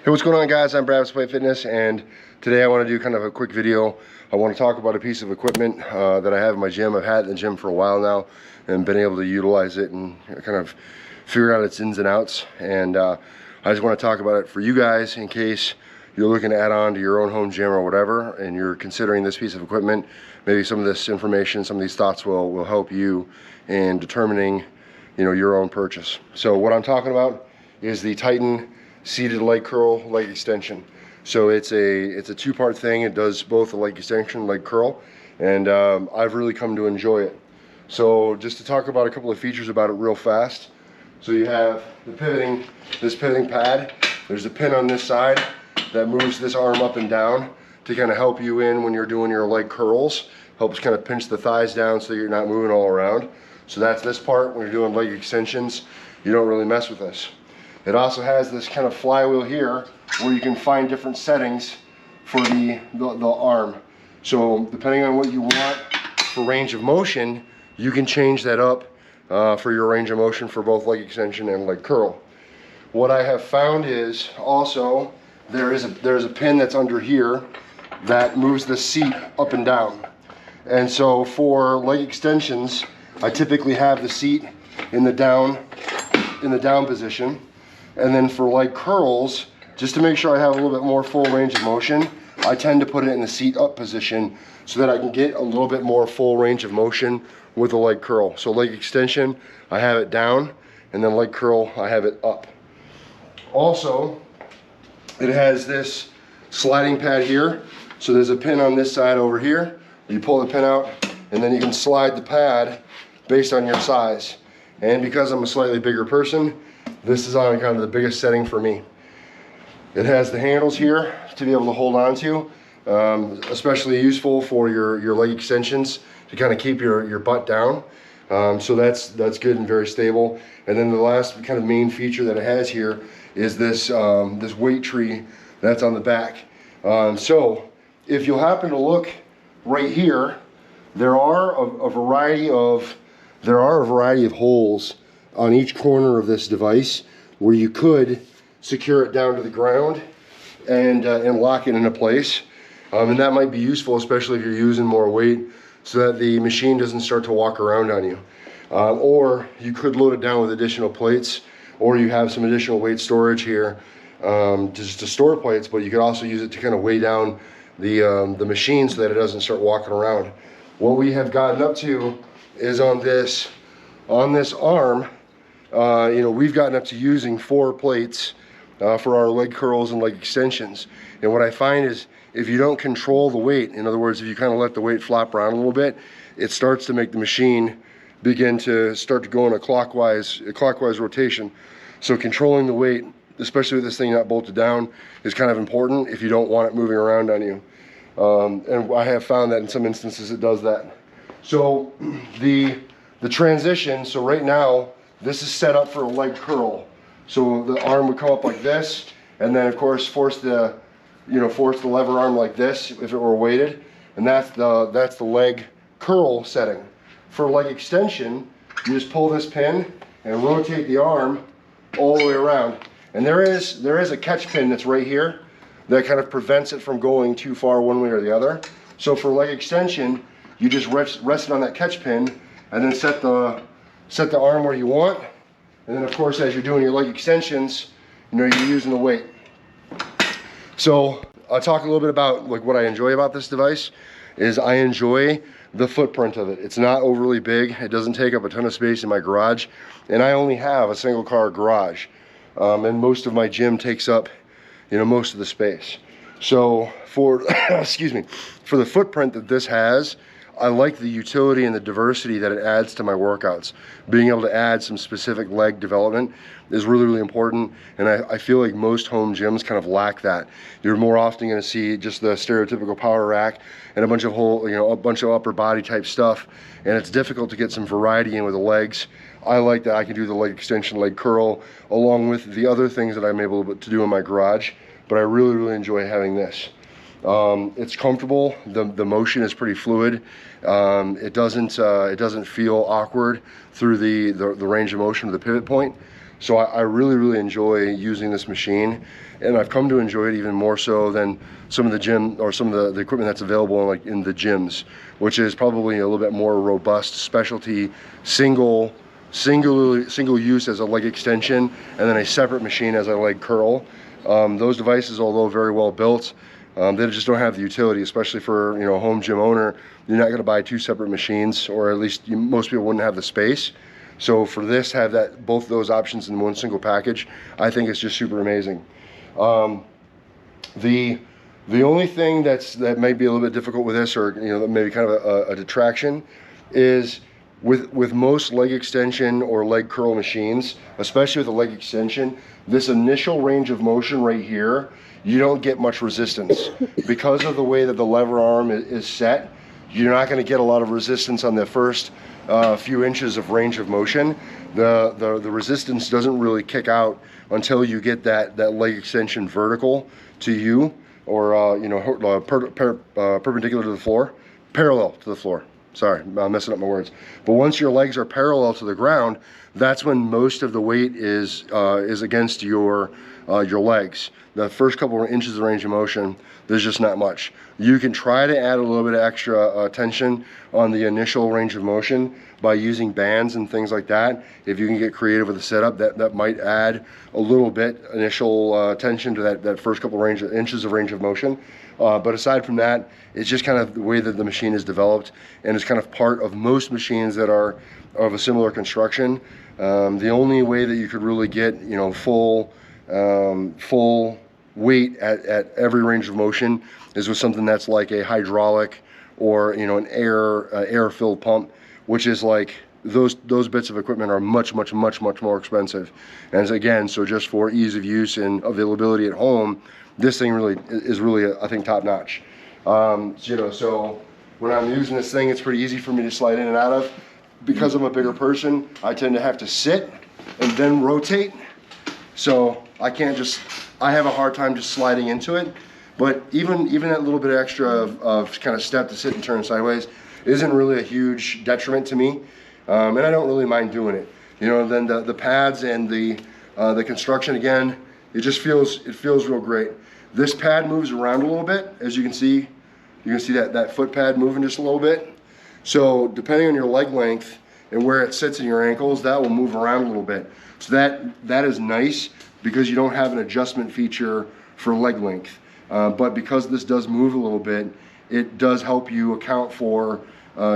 Hey, what's going on, guys? I'm Brad with Play Fitness, and today I want to do kind of a quick video. I want to talk about a piece of equipment that I have in my gym. I've had it in the gym for a while now and been able to utilize it and kind of figure out its ins and outs. And I just want to talk about it for you guys in case you're looking to add on to your own home gym or whatever, and you're considering this piece of equipment. Maybe some of this information, some of these thoughts will help you in determining, your own purchase. So what I'm talking about is the Titan seated leg curl leg extension. So it's a two-part thing. It does both the leg extension, leg curl, and I've really come to enjoy it. So just to talk about a couple of features about it real fast. So you have this pivoting pad. There's a pin on this side that moves this arm up and down to kind of help you in when you're doing your leg curls. Helps kind of pinch the thighs down so you're not moving all around. So that's this part. When you're doing leg extensions, you don't really mess with this. It also has this kind of flywheel here where you can find different settings for the arm. So depending on what you want for range of motion, you can change that up for your range of motion for both leg extension and leg curl. What I have found is also there's a pin that's under here that moves the seat up and down. And so for leg extensions, I typically have the seat in the down position. And then for leg curls, just to make sure I have a little bit more full range of motion, I tend to put it in the seat up position so that I can get a little bit more full range of motion with the leg curl. So leg extension, I have it down, and then leg curl, I have it up. Also, it has this sliding pad here. So there's a pin on this side over here. You pull the pin out, and then you can slide the pad based on your size. And because I'm a slightly bigger person, this is on kind of the biggest setting for me. It has the handles here to be able to hold on to, especially useful for your leg extensions to kind of keep your butt down. So that's good and very stable. And then the last kind of main feature that it has here is this this weight tree that's on the back. So if you'll happen to look right here, there are a variety of holes on each corner of this device where you could secure it down to the ground and lock it into place. And that might be useful, especially if you're using more weight, so that the machine doesn't start to walk around on you. Or you could load it down with additional plates, or you have some additional weight storage here just to store plates, but you could also use it to kind of weigh down the machine so that it doesn't start walking around. What we have gotten up to is on this arm, we've gotten up to using 4 plates for our leg curls and leg extensions. And what I find is if you don't control the weight, in other words, if you kind of let the weight flop around a little bit, it starts to make the machine begin to go in a clockwise rotation. So controlling the weight, especially with this thing not bolted down, is kind of important if you don't want it moving around on you. And I have found that in some instances it does that. So the transition, so right now, this is set up for a leg curl. So the arm would come up like this, and then of course force the lever arm like this if it were weighted, and that's the leg curl setting. For leg extension, you just pull this pin and rotate the arm all the way around. And there is a catch pin that's right here that kind of prevents it from going too far one way or the other. So for leg extension, you just rest it on that catch pin and then set the arm where you want. And then of course, as you're doing your leg extensions, you're using the weight. So I'll talk a little bit about what I enjoy about this device is I enjoy the footprint of it. It's not overly big. It doesn't take up a ton of space in my garage. And I only have a single car garage. And most of my gym takes up, most of the space. So for, for the footprint that this has, I like the utility and the diversity that it adds to my workouts. Being able to add some specific leg development is really, really important, and I feel like most home gyms kind of lack that. You're more often going to see just the stereotypical power rack and a bunch of upper body type stuff, and it's difficult to get some variety in with the legs. I like that I can do the leg extension, leg curl, along with the other things that I'm able to do in my garage, but I really, really enjoy having this. It's comfortable. The motion is pretty fluid. It doesn't feel awkward through the range of motion of the pivot point. So I really enjoy using this machine, and I've come to enjoy it even more so than some of the gym or some of the equipment that's available like in the gyms, which is probably a little bit more robust specialty single use as a leg extension, and then a separate machine as a leg curl. Those devices, although very well built, they just don't have the utility, especially for a home gym owner. You're not going to buy two separate machines, or at least most people wouldn't have the space. So for this, have both those options in one single package, I think it's just super amazing. The only thing that may be a little bit difficult with this, or maybe kind of a detraction, is with most leg extension or leg curl machines, especially with a leg extension, this initial range of motion right here, you don't get much resistance. Because of the way that the lever arm is set, you're not going to get a lot of resistance on the first few inches of range of motion. The resistance doesn't really kick out until you get that leg extension vertical to you, or perpendicular to the floor, parallel to the floor. Sorry, I'm messing up my words. But once your legs are parallel to the ground, that's when most of the weight is against your legs. The first couple of inches of range of motion, there's just not much. You can try to add a little bit of extra tension on the initial range of motion by using bands and things like that. If you can get creative with the setup, that might add a little bit initial tension to that first couple inches of range of motion. But aside from that, it's just kind of the way that the machine is developed, and it's kind of part of most machines that are of a similar construction. The only way that you could really get full weight at every range of motion is with something that's like a hydraulic or an air filled pump, which is like those bits of equipment are much more expensive. And again, so just for ease of use and availability at home, this thing is really I think top notch. So when I'm using this thing, it's pretty easy for me to slide in and out of. Because I'm a bigger person, I tend to have to sit and then rotate. So I have a hard time just sliding into it. But even that little bit extra of kind of step to sit and turn sideways isn't really a huge detriment to me. And I don't really mind doing it. Then the pads and the construction, again, it feels real great. This pad moves around a little bit, as you can see. You can see that foot pad moving just a little bit. So depending on your leg length and where it sits in your ankles, that will move around a little bit. So that is nice because you don't have an adjustment feature for leg length. But because this does move a little bit, it does help you account for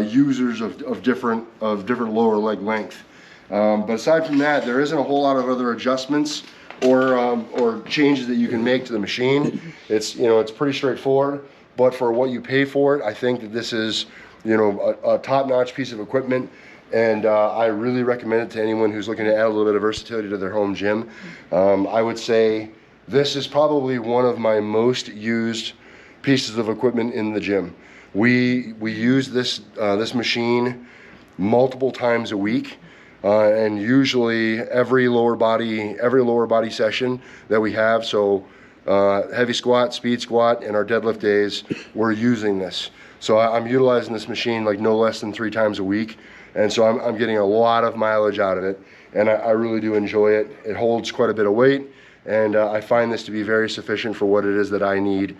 users of different lower leg length. But aside from that, there isn't a whole lot of other adjustments or changes that you can make to the machine. It's pretty straightforward. But for what you pay for it, I think that this is a top-notch piece of equipment, and I really recommend it to anyone who's looking to add a little bit of versatility to their home gym. I would say this is probably one of my most used pieces of equipment in the gym. We use this machine multiple times a week, and usually every lower body session that we have. So heavy squat, speed squat, and our deadlift days, we're using this. So I'm utilizing this machine like no less than 3 times a week, and so I'm getting a lot of mileage out of it, and I really do enjoy it. It holds quite a bit of weight, and I find this to be very sufficient for what it is that I need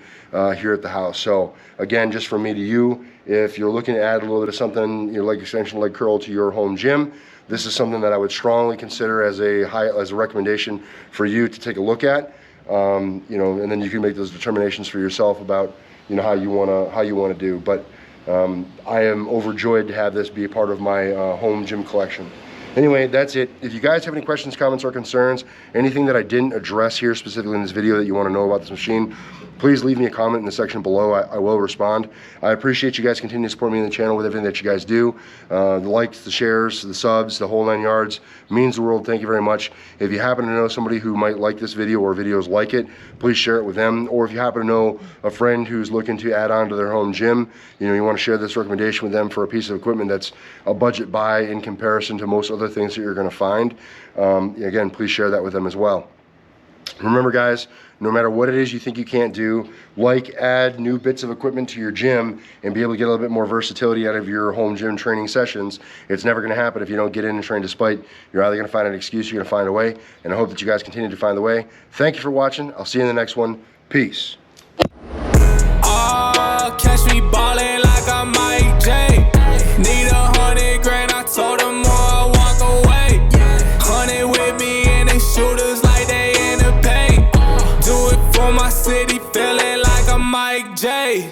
here at the house. So again, just from me to you, if you're looking to add a little bit of something, leg extension, leg curl to your home gym, this is something that I would strongly consider as a recommendation for you to take a look at. And then you can make those determinations for yourself about how you want to do. But I am overjoyed to have this be a part of my home gym collection. Anyway, that's it. If you guys have any questions, comments, or concerns, anything that I didn't address here specifically in this video that you want to know about this machine, please leave me a comment in the section below. I will respond. I appreciate you guys continuing to support me in the channel with everything that you guys do. The likes, the shares, the subs, the whole 9 yards means the world. Thank you very much. If you happen to know somebody who might like this video or videos like it, please share it with them. Or if you happen to know a friend who's looking to add on to their home gym, you want to share this recommendation with them for a piece of equipment that's a budget buy in comparison to most other things that you're going to find. Again, please share that with them as well. Remember guys, no matter what it is you think you can't do, like add new bits of equipment to your gym and be able to get a little bit more versatility out of your home gym training sessions, it's never gonna happen if you don't get in and train despite. You're either gonna find an excuse, you're gonna find a way, and I hope that you guys continue to find the way. Thank you for watching. I'll see you in the next one. Peace. Catch me ballin' like I'm Mike J. Need 100 grand, I told them more, I walk away. 100 with me and they shooters like they in the paint. Do it for my city, feeling like I'm Mike J.